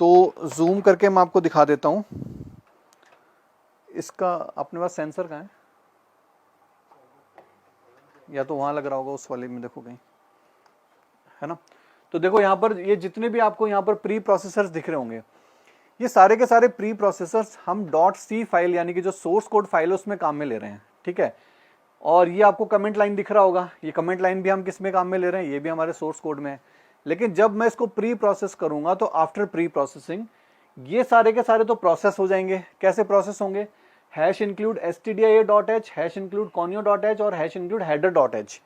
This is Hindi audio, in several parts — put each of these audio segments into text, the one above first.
तो जूम करके मैं आपको दिखा देता हूँ। इसका अपने पास सेंसर कहाँ है? या तो वहाँ लग रहा होगा, उस वाले में देखो कहीं, है ना। तो देखो यहाँ पर ये जितने भी आपको यहाँ पर प्री प्रोसेसर्स दिख रहे होंगे, ये सारे के सारे प्री प्रोसेसर्स हम .c फाइल यानी कि जो सोर्स कोड फाइल है उसमें काम में ले रहे हैं, ठीक है। और ये आपको कमेंट लाइन दिख रहा होगा, ये कमेंट लाइन भी हम किस में काम में ले रहे हैं, ये भी हमारे सोर्स कोड में है। लेकिन जब मैं इसको प्री प्रोसेस करूंगा तो आफ्टर प्री प्रोसेसिंग ये सारे के सारे तो प्रोसेस हो जाएंगे। कैसे प्रोसेस होंगे? Hash include stdia.h, hash include conio.h और हैश इंक्लूड header.h,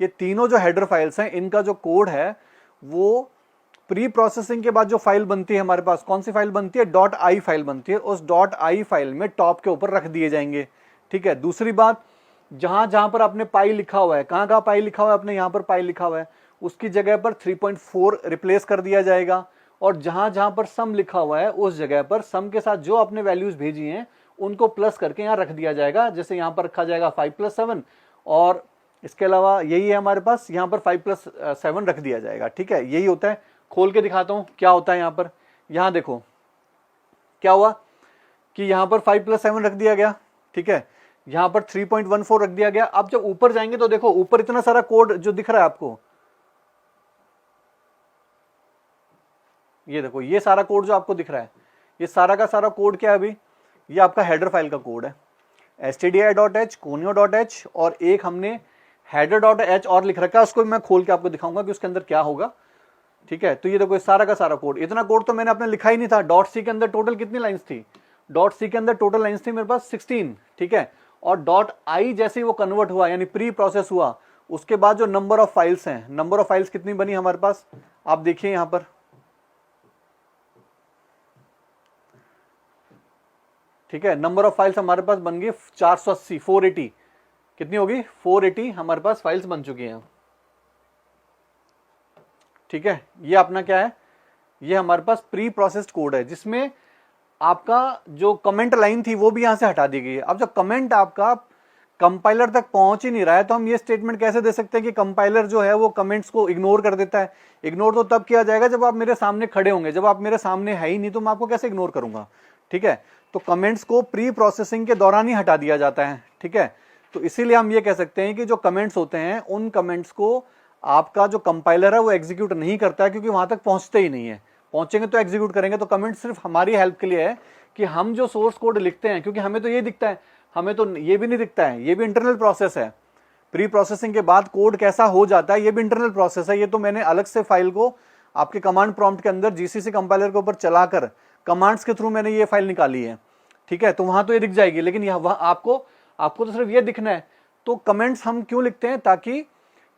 ये तीनों जो हेडर फाइल्स हैं इनका जो कोड है वो प्री प्रोसेसिंग के बाद जो फाइल बनती है हमारे पास, कौन सी फाइल बनती है? .i फाइल बनती है। उस .i फाइल में टॉप के ऊपर रख दिए जाएंगे, ठीक है। दूसरी बात, जहां जहां पर आपने पाई लिखा हुआ है, कहां कहां पाई लिखा हुआ है, अपने यहां पर पाई लिखा हुआ है, उसकी जगह पर 3.4 रिप्लेस कर दिया जाएगा। और जहां जहां पर सम लिखा हुआ है उस जगह पर सम के साथ जो आपने वैल्यूज भेजी हैं उनको प्लस करके यहां रख दिया जाएगा। जैसे यहां पर रखा जाएगा 5+7, और इसके अलावा यही है हमारे पास, यहां पर 5+7 रख दिया जाएगा, ठीक है। यही होता है। खोल के दिखाता हूं क्या होता है यहां पर। यहां देखो क्या हुआ कि यहां पर 5+7 रख दिया गया, ठीक है। यहां पर 3.14 रख दिया गया। अब जब ऊपर जाएंगे तो देखो ऊपर इतना सारा कोड जो दिख रहा है आपको, ये देखो ये सारा कोड जो आपको दिख रहा है, ये सारा का सारा कोड क्या है अभी? ये आपका हेडर फाइल का कोड है, stdi.h, conio.h, और एक हमने header.h और लिख रखा है। उसको मैं खोल के आपको दिखाऊंगा कि उसके अंदर क्या होगा, ठीक है। तो ये देखो सारा का सारा कोड, इतना कोड तो मैंने अपने लिखा ही नहीं था। .c के अंदर टोटल कितनी लाइंस थी? .c के अंदर टोटल लाइंस थी मेरे पास 16, ठीक है। और .i जैसे ही वो कन्वर्ट हुआ यानी प्री प्रोसेस हुआ, उसके बाद जो नंबर ऑफ फाइल्स हैं, नंबर ऑफ फाइल्स कितनी बनी हमारे पास, आप देखिए यहां पर, ठीक है। नंबर ऑफ फाइल्स हमारे पास बन गई 480, 480, कितनी होगी? 480 हमारे पास फाइल्स बन चुकी हैं, ठीक है। ये अपना क्या है? ये हमारे पास प्री प्रोसेस्ड कोड है जिसमें आपका जो कमेंट लाइन थी वो भी यहां से हटा दी गई है। अब जब कमेंट आपका कंपाइलर तक पहुंच ही नहीं रहा है तो हम ये स्टेटमेंट कैसे दे सकते हैं कि कंपाइलर जो है वो कमेंट्स को इग्नोर कर देता है? इग्नोर तो तब किया जाएगा जब आप मेरे सामने खड़े होंगे। जब आप मेरे सामने है ही नहीं तो मैं आपको कैसे इग्नोर करूंगा, ठीक है। तो कमेंट्स को प्री प्रोसेसिंग के दौरान ही हटा दिया जाता है, ठीक है। तो इसीलिए हम ये कह सकते हैं कि जो कमेंट्स होते हैं उन कमेंट्स को आपका जो कंपाइलर है वो एग्जीक्यूट नहीं करता है, क्योंकि वहां तक पहुंचते ही नहीं है। पहुंचेंगे तो एग्जीक्यूट करेंगे। तो कमेंट सिर्फ हमारी हेल्प के लिए है कि हम जो सोर्स कोड लिखते हैं, क्योंकि हमें तो ये दिखता है, हमें तो ये भी नहीं दिखता है, ये भी इंटरनल प्रोसेस है। प्री प्रोसेसिंग के बाद कोड कैसा हो जाता है ये भी इंटरनल प्रोसेस है। ये तो मैंने अलग से फाइल को आपके कमांड प्रॉम्प्ट के अंदर जीसीसी कंपाइलर के ऊपर चलाकर कमांड्स के थ्रू मैंने ये फाइल निकाली है, ठीक है। तो वहां तो ये दिख जाएगी, लेकिन वहां आपको तो सिर्फ ये दिखना है। तो कमेंट्स हम क्यों लिखते हैं? ताकि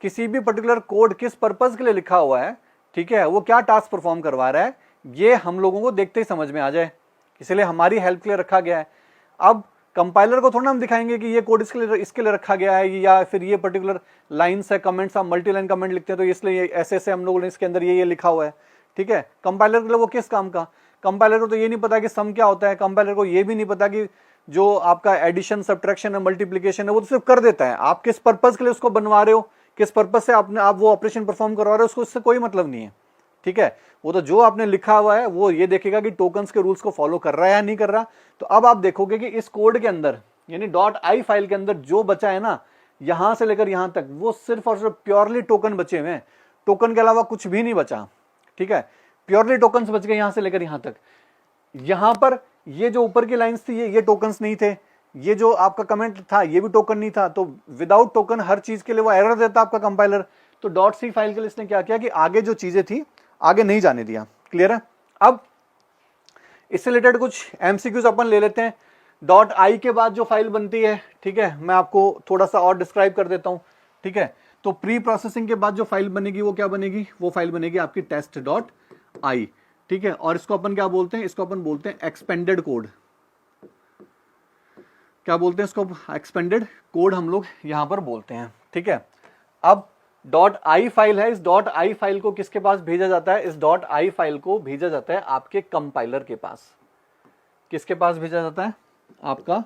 किसी भी पर्टिकुलर कोड किस पर्पज के लिए लिखा हुआ है, ठीक है, वो क्या टास्क परफॉर्म करवा रहा है, ये हम लोगों को देखते ही समझ में आ जाए। इसलिए हमारी हेल्प के लिए रखा गया है। अब कंपाइलर को थोड़ा हम दिखाएंगे कि ये कोड इसके लिए रखा गया है, या फिर ये पर्टिकुलर लाइन्स है, कमेंट्स, आप मल्टी लाइन कमेंट लिखते हैं तो इसलिए ऐसे ऐसे हम लोगों ने इसके अंदर ये लिखा हुआ है, ठीक है। कंपाइलर के लिए वो किस काम का? कंपाइलर को तो ये नहीं पता कि सम क्या होता है, कंपाइलर को ये भी नहीं पता कि जो आपका एडिशन, सब्ट्रैक्शन है, मल्टीप्लीकेशन है, वो तो सिर्फ कर देता है। आप किस पर्पज के लिए उसको बनवा रहे हो, किस पर्पज से आप वो ऑपरेशन परफॉर्म करवा रहे हो, उसको इससे कोई मतलब नहीं है, ठीक है। वो तो जो आपने लिखा हुआ है वो ये देखेगा कि टोकन्स के रूल्स को फॉलो कर रहा है या नहीं कर रहा। तो अब आप देखोगे कि इस कोड के अंदर यानी .i फाइल के अंदर जो बचा है ना, यहां से लेकर यहां तक, वो सिर्फ और सिर्फ प्योरली टोकन बचे हुए हैं। टोकन के अलावा कुछ भी नहीं बचा, ठीक है। प्योरली टोकन्स बच गए यहां से लेकर यहां तक। यहां पर ये जो ऊपर की लाइंस थी ये टोकन्स नहीं थे, ये जो आपका कमेंट था ये भी टोकन नहीं था। तो विदाउट टोकन हर चीज के लिए वो एरर देता आपका कंपाइलर। तो .c फाइल के लिए इसने क्या किया कि आगे जो चीजें थी आगे नहीं जाने दिया। क्लियर है? अब इससे रिलेटेड कुछ एमसीक्यूज अपन ले लेते हैं। .i के बाद जो फाइल बनती है, ठीक है, मैं आपको थोड़ा सा और डिस्क्राइब कर देता हूं, ठीक है। तो प्री प्रोसेसिंग के बाद जो फाइल बनेगी वो क्या बनेगी? वो फाइल बनेगी आपकी test.i, ठीक है। और इसको अपन क्या बोलते हैं? इसको अपन बोलते हैं एक्सपेंडेड कोड। क्या बोलते हैं इसको? एक्सपेंडेड कोड हम लोग यहां पर बोलते हैं, ठीक है। अब .i फाइल है, इस .i फाइल को किसके पास भेजा जाता है? इस .i फाइल को भेजा जाता है आपके कंपाइलर के पास। किसके पास भेजा जाता है? आपका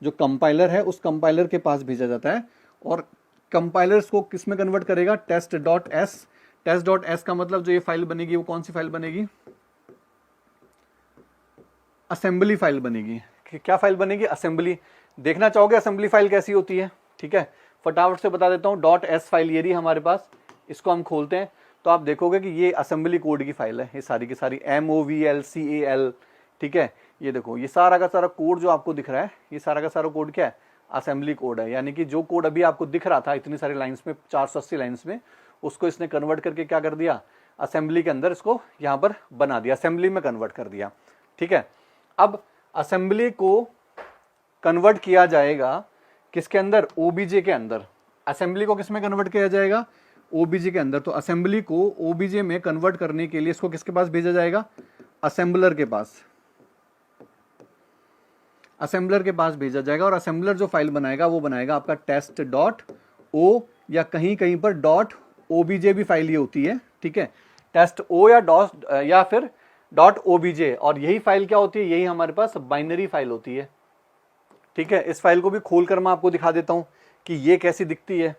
जो कंपाइलर है उस कंपाइलर के पास भेजा जाता है। और कंपाइलर इसको किस में कन्वर्ट करेगा? test.s। test.s का मतलब जो ये फाइल बनेगी वो कौन सी फाइल बनेगी? असेंबली फाइल बनेगी। क्या फाइल बनेगी? असेंबली। देखना चाहोगे असेंबली फाइल कैसी होती है? ठीक है, फटाफट से बता देता हूँ। डॉट एस फाइल ये रही हमारे पास, इसको हम खोलते हैं तो आप देखोगे कि ये असेंबली कोड की फाइल है, ये सारी की सारी MOVLCAL। ठीक है, ये देखो ये सारा का सारा कोड जो आपको दिख रहा है, ये सारा का सारा कोड क्या है? असेंबली कोड है। यानी कि जो कोड अभी आपको दिख रहा था इतनी सारी लाइंस में, 480 लाइंस में, उसको इसने कन्वर्ट करके क्या कर दिया? असेंबली के अंदर इसको यहाँ पर बना दिया, असेंबली में कन्वर्ट कर दिया। ठीक है, अब असेंबली को कन्वर्ट किया जाएगा किसके अंदर? ओबीजे के अंदर। असेंबली को किसमें कन्वर्ट किया जाएगा? ओबीजे के अंदर। तो असेंबली को ओबीजे में कन्वर्ट करने के लिए इसको किसके पास भेजा जाएगा? असेंबलर के पास। असेंबलर के पास भेजा जाएगा और असेंबलर जो फाइल बनाएगा वो बनाएगा आपका test.o, या कहीं कहीं पर .obj भी फाइल ये होती है। ठीक है, test.o या फिर .obj। और यही फाइल क्या होती है? यही हमारे पास बाइनरी फाइल होती है। ठीक है, इस फाइल को भी खोलकर मैं आपको दिखा देता हूं कि ये कैसी दिखती है।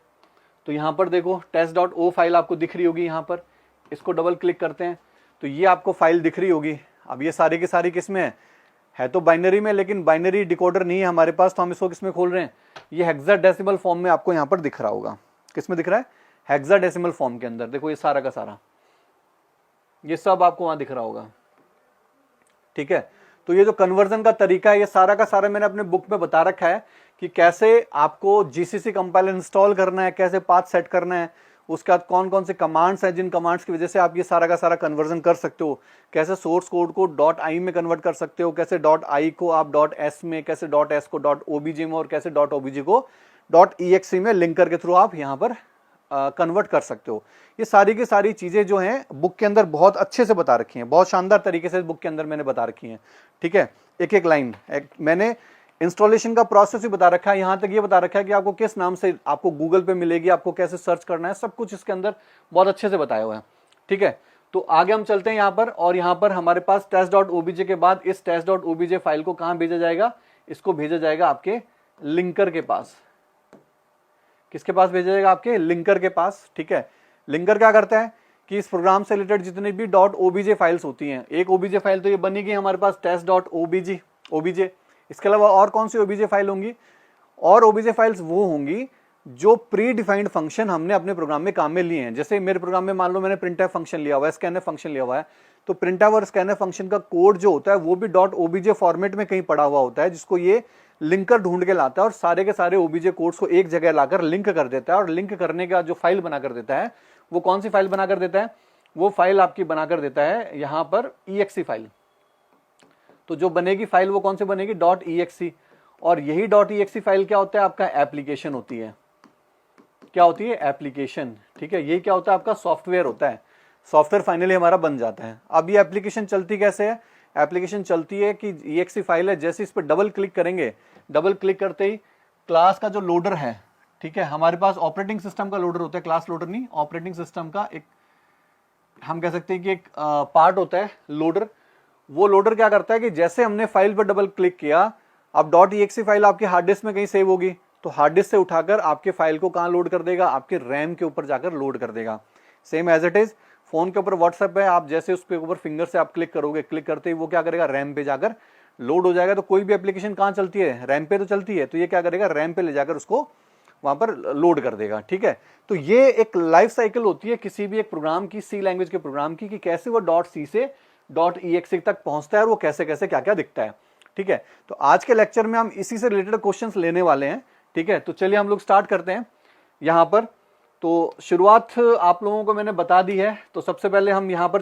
तो यहां पर देखो test.o फाइल आपको दिख रही होगी। यहां पर इसको डबल क्लिक करते हैं तो ये आपको फाइल दिख रही होगी। अब ये सारी की सारी किसमें है? तो बाइनरी में, लेकिन बाइनरी डिकोडर नहीं है हमारे पास, तो हम इसको किसमें खोल रहे हैं? ये हेक्साडेसिमल फॉर्म में आपको यहाँ पर दिख रहा होगा। किसमें दिख रहा है? हेक्साडेसिमल फॉर्म के अंदर। देखो ये सारा का सारा, ये सब आपको वहां दिख रहा होगा। ठीक है, तो ये जो कन्वर्जन का तरीका है ये सारा का सारा मैंने अपने बुक में बता रखा है कि कैसे आपको जीसीसी कंपाइलर इंस्टॉल करना है, कैसे पाथ सेट करना है, उसके बाद कौन कौन से कमांड्स हैं जिन कमांड्स की वजह से आप ये सारा का सारा कन्वर्जन कर सकते हो, कैसे सोर्स कोड को .i में कन्वर्ट कर सकते हो, कैसे .i को आप .s में, कैसे .s को .obj में, और कैसे .obj को .exe में लिंकर के थ्रू आप यहाँ पर कन्वर्ट कर सकते हो। ये सारी की सारी चीजें जो हैं बुक के अंदर बहुत अच्छे से बता रखी हैं, बहुत शानदार तरीके से बुक के अंदर मैंने बता रखी हैं। ठीक है, एक एक लाइन मैंने इंस्टॉलेशन का प्रोसेस भी बता रखा है, यहां तक ये बता रखा है कि आपको किस नाम से आपको गूगल पे मिलेगी, आपको कैसे सर्च करना है, सब कुछ इसके अंदर बहुत अच्छे से बताया हुआ है। ठीक है, तो आगे हम चलते हैं यहाँ पर, और यहाँ पर हमारे पास test.obj के बाद इस test.obj फाइल को कहाँ भेजा जाएगा? इसको भेजा जाएगा आपके लिंकर के पास। किसके पास भेजा जाएगा? आपके लिंकर के पास। ठीक है, लिंकर क्या करता है कि इस प्रोग्राम से रिलेटेड जितनी भी .obj फाइल्स होती हैं, एक obj फाइल तो ये बनेगी हमारे पास test.obj। इसके अलावा और कौन सी obj फाइल होंगी? और obj फाइल्स वो होंगी जो प्री डिफाइंड फंक्शन हमने अपने प्रोग्राम में काम में लिए हैं। जैसे मेरे प्रोग्राम में मान लो मैंने printf फंक्शन लिया हुआ है, scanf फंक्शन लिया हुआ है, तो printf और scanf फंक्शन का कोड जो होता है वो भी .obj फॉर्मेट में कहीं पड़ा हुआ होता है, जिसको ये लिंकर ढूंढ के लाता है और सारे के सारे obj कोड्स को एक जगह लाकर लिंक कर देता है। और लिंक करने का जो फाइल बना कर देता है वो कौन सी फाइल बना कर देता है? वो फाइल आपकी बना कर देता है यहाँ पर exe फाइल। तो जो बनेगी फाइल वो कौन सी बनेगी? .exe। और यही .exe फाइल क्या होता है? आपका एप्लीकेशन होती है। क्या होती है? एप्लीकेशन। ठीक है, ये क्या होता है? आपका सॉफ्टवेयर होता है। सॉफ्टवेयर फाइनली हमारा बन जाता है। अब ये एप्लीकेशन चलती कैसे है? एप्लीकेशन चलती है कि exe फाइल है, जैसे इस पर डबल क्लिक करेंगे, डबल क्लिक करते ही क्लास का जो लोडर है, ठीक है, हमारे पास ऑपरेटिंग सिस्टम का लोडर होता है, क्लास लोडर नहीं, ऑपरेटिंग सिस्टम का एक हम कह सकते हैं कि एक पार्ट होता है लोडर। वो लोडर क्या करता है कि जैसे हमने फाइल पर डबल क्लिक किया, अब .exe फाइल आपके हार्ड डिस्क में कहीं सेव होगी, तो हार्ड डिस्क से उठाकर आपके फाइल को कहाँ लोड कर देगा? आपके रैम के ऊपर जाकर लोड कर देगा। Same as it is phone के ऊपर व्हाट्सएप है, आप जैसे उसके ऊपर फिंगर से आप क्लिक करोगे, क्लिक करते ही वो क्या करेगा? रैम पे जाकर लोड हो जाएगा। तो कोई भी एप्लीकेशन कहाँ चलती है? रैम पे तो चलती है, तो ये क्या करेगा? रैम पे ले जाकर उसको वहां पर लोड कर देगा। ठीक है, तो ये एक लाइफ साइकिल होती है किसी भी एक प्रोग्राम की, सी लैंग्वेज के प्रोग्राम की, कि कैसे वो .c से .exe तक पहुंचता है और वो कैसे कैसे क्या क्या दिखता है। ठीक है, तो आज के लेक्चर में हम इसी से रिलेटेड क्वेश्चंस लेने वाले हैं। ठीक है, तो चलिए हम लोग स्टार्ट करते हैं यहाँ पर। तो शुरुआत आप लोगों को मैंने बता दी है, तो सबसे पहले हम यहाँ पर